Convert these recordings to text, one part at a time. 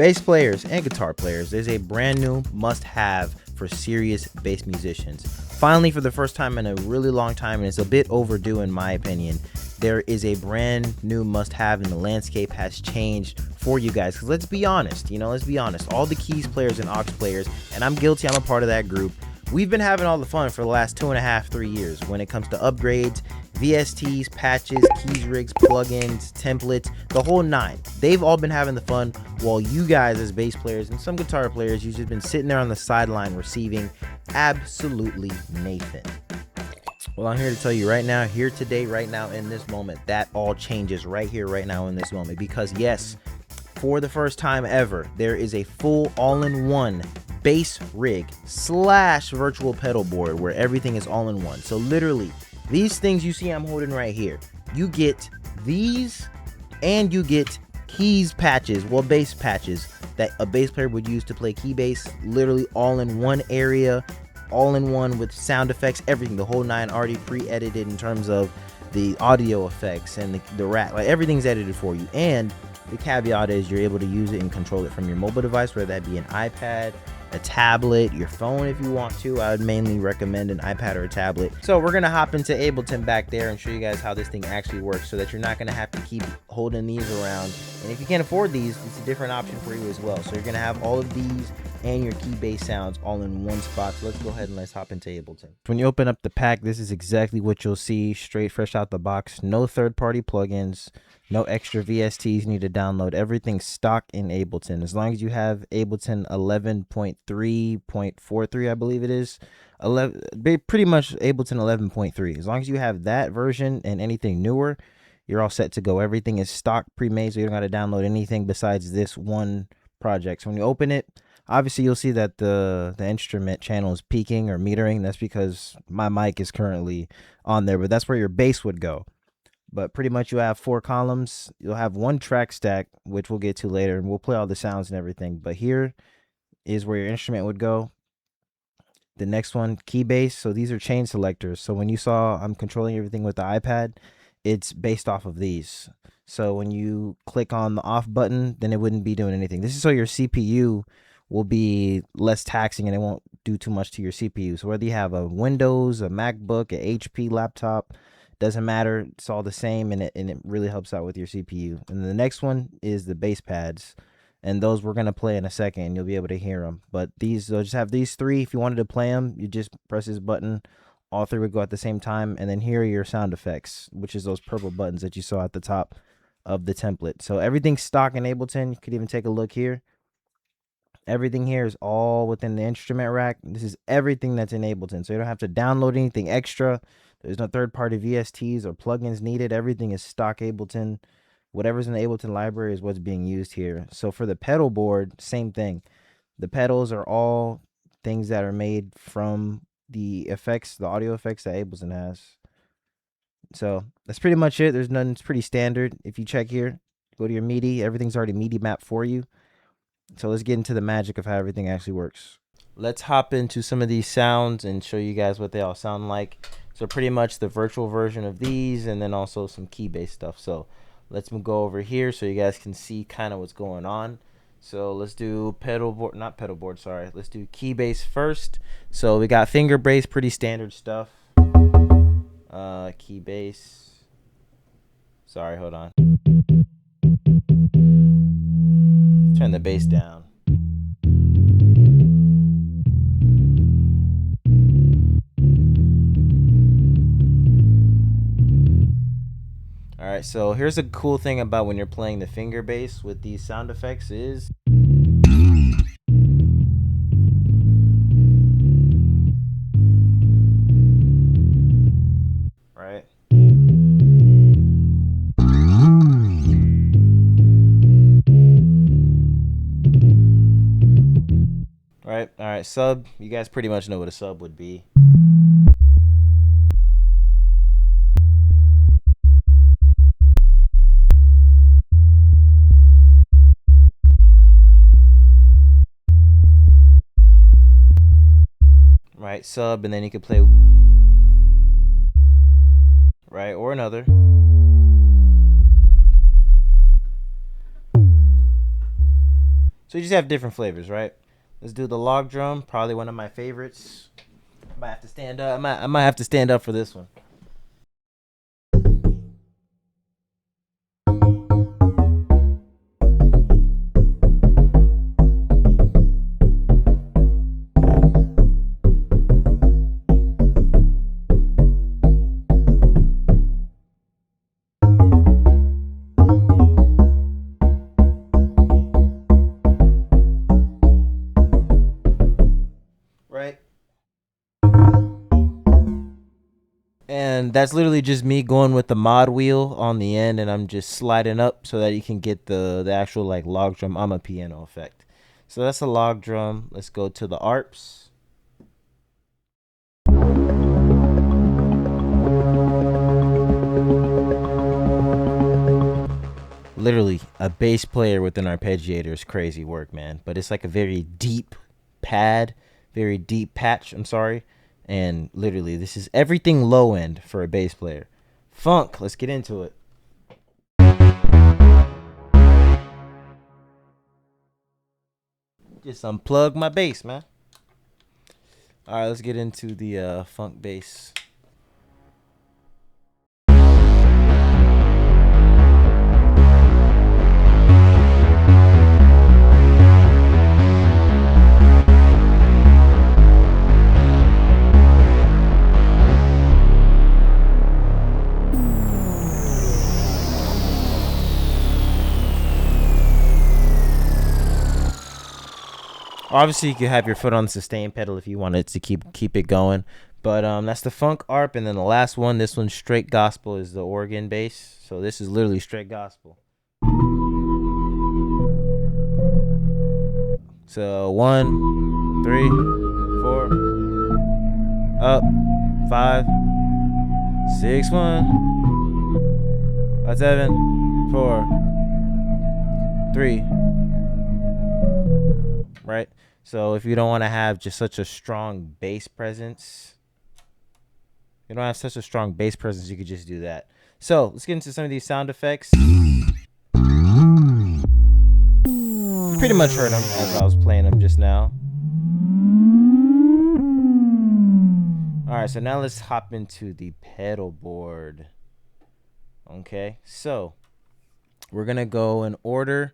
Bass players and guitar players, there's a brand new must-have for serious bass musicians. Finally, for the first time in a really long time, and it's a bit overdue in my opinion, there is a brand new must-have, and the landscape has changed for you guys. Because let's be honest, all the keys players and aux players, and I'm guilty, I'm a part of that group, we've been having all the fun for the last 2.5, 3 years when it comes to upgrades, VSTs, patches, keys rigs, plugins, templates, the whole nine. They've all been having the fun, while you guys as bass players and some guitar players, you've just been sitting there on the sideline receiving absolutely nothing. Well, I'm here to tell you right now, here today, right now, in this moment, that all changes right here, right now, in this moment. Because yes, for the first time ever, there is a full all-in-one bass rig / virtual pedal board where everything is all in one. So literally, these things you see I'm holding right here, you get these and you get keys patches, well, bass patches that a bass player would use to play key bass, literally all in one area, all in one with sound effects, everything, the whole nine, already pre-edited in terms of the audio effects and the rack, like everything's edited for you. And the caveat is you're able to use it and control it from your mobile device, whether that be an iPad, a tablet, your phone if you want to. I would mainly recommend an iPad or a tablet. So we're gonna hop into Ableton back there and show you guys how this thing actually works, so that you're not gonna have to keep holding these around. And if you can't afford these, it's a different option for you as well. So you're gonna have all of these and your key bass sounds all in one spot. So let's go ahead and let's hop into Ableton. When you open up the pack, this is exactly what you'll see straight fresh out the box. No third-party plugins, no extra VSTs you need to download. Everything's stock in Ableton. As long as you have Ableton 11.3.43, I believe it is. Pretty much Ableton 11.3. As long as you have that version and anything newer, you're all set to go. Everything is stock pre-made, so you don't got to download anything besides this one project. So when you open it, obviously you'll see that the instrument channel is peaking or metering. That's because my mic is currently on there, but that's where your bass would go. But pretty much you have 4 columns. You'll have one track stack, which we'll get to later, and we'll play all the sounds and everything. But here is where your instrument would go. The next one, key bass. So these are chain selectors. So when you saw I'm controlling everything with the iPad, it's based off of these. So when you click on the off button, then it wouldn't be doing anything. This is so your CPU will be less taxing and it won't do too much to your CPU. So whether you have a Windows, a MacBook, a HP laptop, doesn't matter, it's all the same, and it really helps out with your CPU. And the next one is the bass pads, and those we're gonna play in a second and you'll be able to hear them. But these, they'll just have these 3. If you wanted to play them, you just press this button, all 3 would go at the same time. And then here are your sound effects, which is those purple buttons that you saw at the top of the template. So everything's stock in Ableton. You could even take a look here. Everything here is all within the instrument rack. This is everything that's in Ableton, so you don't have to download anything extra. There's no third-party VSTs or plugins needed. Everything is stock Ableton. Whatever's in the Ableton library is what's being used here. So for the pedal board, same thing. The pedals are all things that are made from the effects, the audio effects that Ableton has. So that's pretty much it. There's none. It's pretty standard. If you check here, go to your MIDI. Everything's already MIDI mapped for you. So let's get into the magic of how everything actually works. Let's hop into some of these sounds and show you guys what they all sound like. So pretty much the virtual version of these, and then also some key bass stuff. So let's go over here so you guys can see kind of what's going on. So let's do let's do key bass first. So we got finger bass, pretty standard stuff. Key bass. Sorry, hold on. Turn the bass down. Alright, so here's a cool thing about when you're playing the finger bass with these sound effects is right. Alright, sub. You guys pretty much know what a sub would be. Right, sub, and then you could play right or another. So you just have different flavors, right? Let's do the log drum, probably one of my favorites. I might have to stand up. I might have to stand up for this one. Right? And that's literally just me going with the mod wheel on the end, and I'm just sliding up so that you can get the actual like log drum on a piano effect. So that's a log drum. Let's go to the arps. Literally, a bass player with an arpeggiator is crazy work, man. But it's like a very deep pad, very deep patch, I'm sorry. And literally, this is everything low end for a bass player. Funk, let's get into it. Just unplug my bass, man. All right, let's get into the funk bass. Obviously, you could have your foot on the sustain pedal if you wanted to keep it going. But that's the funk arp, and then the last one, this one's straight gospel, is the organ bass. So this is literally straight gospel. So 1, 3, 4, up, 5, 6, 1, 5, 7, 4, 3. Right? So if you don't want to have just such a strong bass presence, you don't have such a strong bass presence, you could just do that. So let's get into some of these sound effects. You pretty much heard them as I was playing them just now. Alright, so now let's hop into the pedal board. Okay, so we're gonna go in order.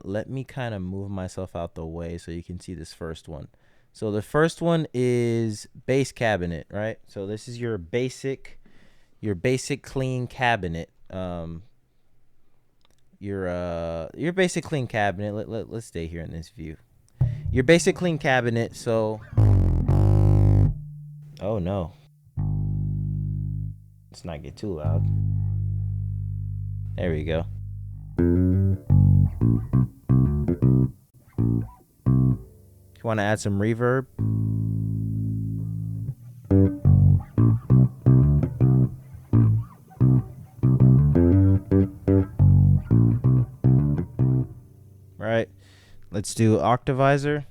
Let me kind of move myself out the way so you can see this first one. So the first one is bass cabinet, right? So this is your basic clean cabinet. Your basic clean cabinet. Let's stay here in this view. Your basic clean cabinet. So, oh no, let's not get too loud. There we go. If you want to add some reverb, right? Let's do octavizer.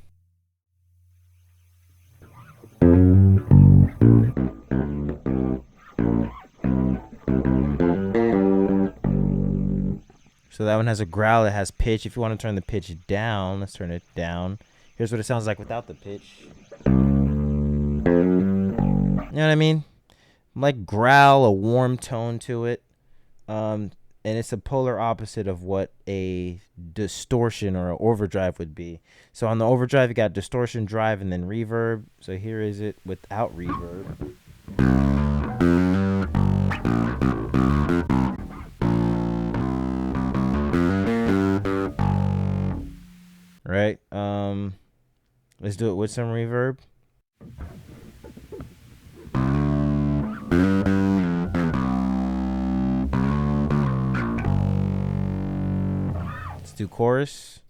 So that one has a growl, it has pitch. If you want to turn the pitch down, let's turn it down. Here's what it sounds like without the pitch. You know what I mean? Like growl, a warm tone to it. And it's a polar opposite of what a distortion or an overdrive would be. So on the overdrive, you got distortion, drive, and then reverb. So here is it without reverb. Right? Let's do it with some reverb. Let's do chorus.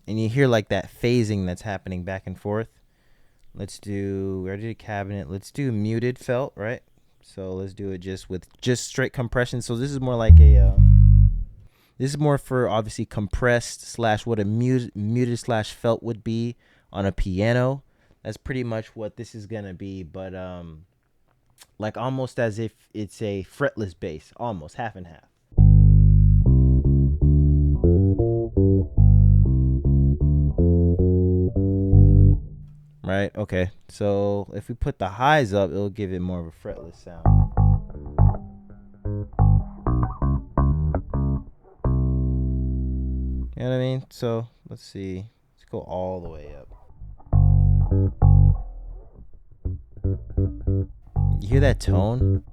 And you hear like that phasing that's happening back and forth. Let's do, we already did cabinet. Let's do muted felt, right? So let's do it just with straight compression. So this is more like a, this is more for obviously compressed slash what a muted slash felt would be on a piano. That's pretty much what this is gonna be, but like almost as if it's a fretless bass, almost half and half. Right, okay, so if we put the highs up, it'll give it more of a fretless sound. You know what I mean? So let's see, let's go all the way up. You hear that tone?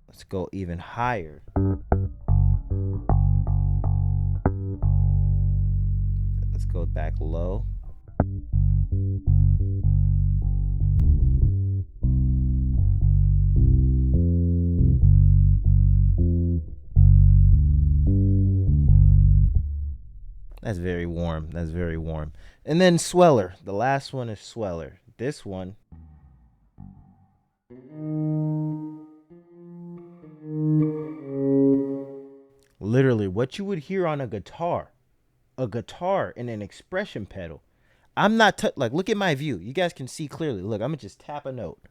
Let's go even higher. Let's go back low. That's very warm. That's very warm. And then Sweller. The last one is Sweller. This one. Literally what you would hear on a guitar and an expression pedal. I'm not like, look at my view. You guys can see clearly. Look, I'm gonna just tap a note.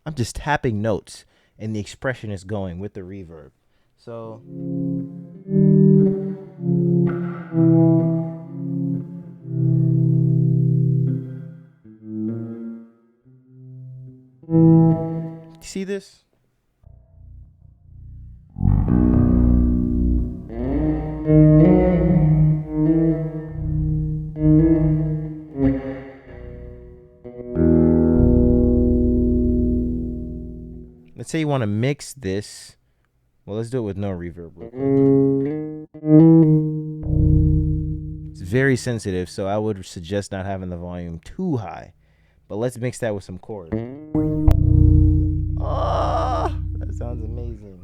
I'm just tapping notes and the expression is going with the reverb. So see this? Let's say you want to mix this. Well, let's do it with no reverb real quick. It's very sensitive, so I would suggest not having the volume too high. But let's mix that with some chords. Oh, that sounds amazing.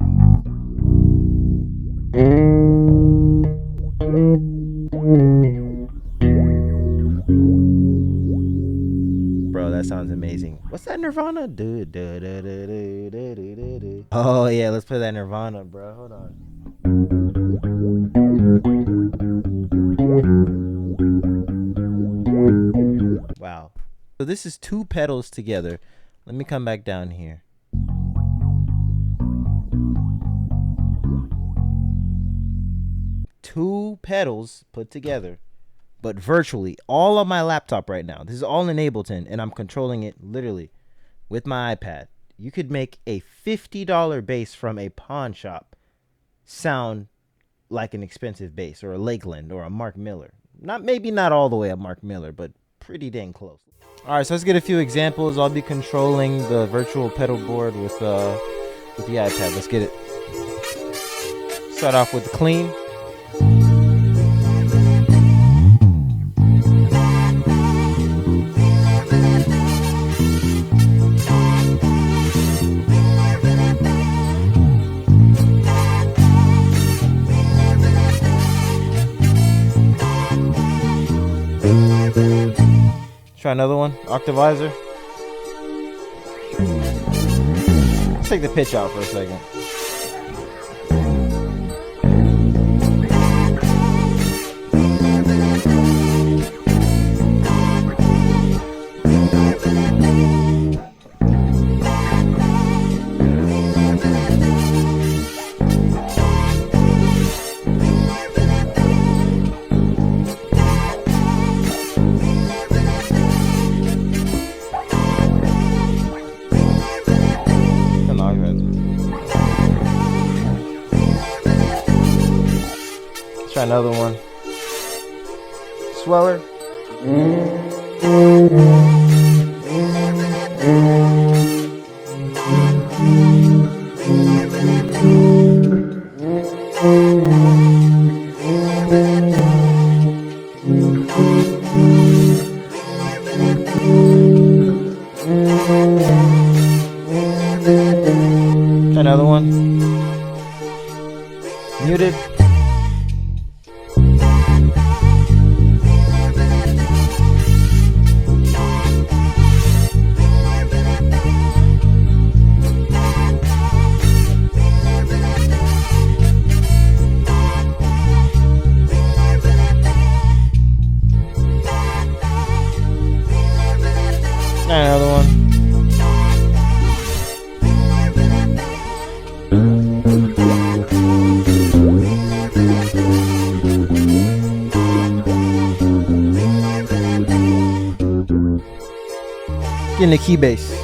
Bro, that sounds amazing. What's that Nirvana? Oh yeah, let's play that Nirvana, bro. Hold on. Wow. So this is two pedals together. Let me come back down here. Two pedals put together, but virtually all on my laptop right now. This is all in Ableton, and I'm controlling it literally with my iPad. You could make a $50 bass from a pawn shop sound like an expensive bass, or a Lakeland, or a Mark Miller. Maybe not all the way a Mark Miller, but pretty dang close. All right, so let's get a few examples. I'll be controlling the virtual pedal board with the iPad. Let's get it. Start off with the clean. Try another one, octavizer. Let's take the pitch out for a second. Try another one. Sweller. Try another one. Muted. Get into key bass.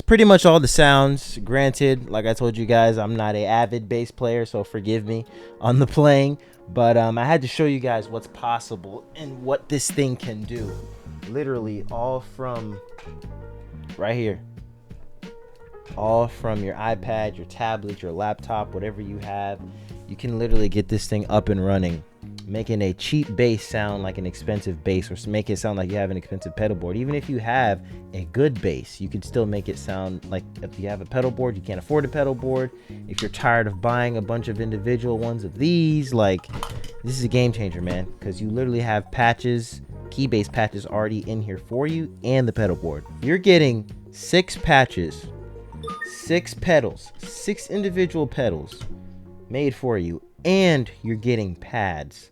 Pretty much all the sounds. Granted, like I told you guys, I'm not an avid bass player, so forgive me on the playing, but I had to show you guys what's possible and what this thing can do. Literally all from right here, all from your iPad, your tablet, your laptop, whatever you have. You can literally get this thing up and running making a cheap bass sound like an expensive bass, or make it sound like you have an expensive pedal board. Even if you have a good bass, you can still make it sound like, if you have a pedal board, you can't afford a pedal board. If you're tired of buying a bunch of individual ones of these, like, this is a game changer, man, because you literally have patches, key bass patches already in here for you, and the pedal board. You're getting 6 patches, 6 pedals, 6 individual pedals made for you, and you're getting pads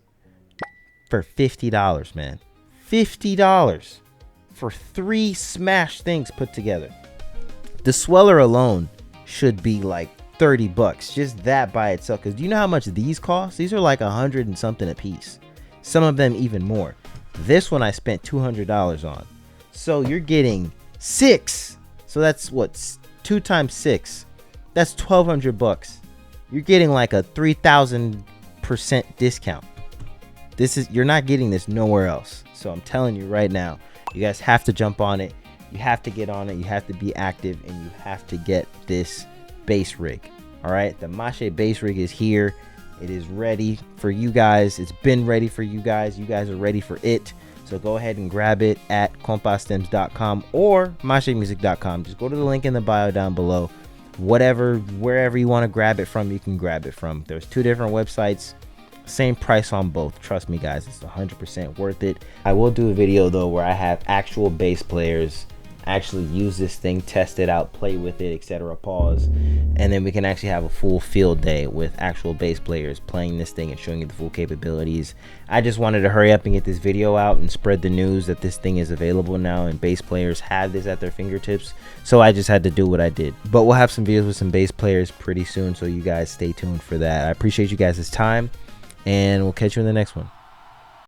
for $50, man. $50 for 3 smash things put together. The Sweller alone should be like 30 bucks, just that by itself. Because do you know how much these cost? These are like 100 and something a piece, some of them even more. This one I spent $200 on. So you're getting 6, so that's what, 2 times 6, that's 1,200 bucks. You're getting like a 3,000% discount. You're not getting this nowhere else. So I'm telling you right now, you guys have to jump on it. You have to get on it. You have to be active, and you have to get this bass rig. All right, the Mache Bass Rig is here. It is ready for you guys. It's been ready for you guys. You guys are ready for it. So go ahead and grab it at compastems.com or machemusic.com. Just go to the link in the bio down below. Wherever you want to grab it from, you can grab it from. There's 2 different websites, same price on both. Trust me, guys, it's 100% worth it. I will do a video though where I have actual bass players actually use this thing, test it out, play with it, etc. Pause, and then we can actually have a full field day with actual bass players playing this thing and showing you the full capabilities. I just wanted to hurry up and get this video out and spread the news that this thing is available now and bass players have this at their fingertips. So I just had to do what I did. But we'll have some videos with some bass players pretty soon, so you guys stay tuned for that. I appreciate you guys' time, and we'll catch you in the next one.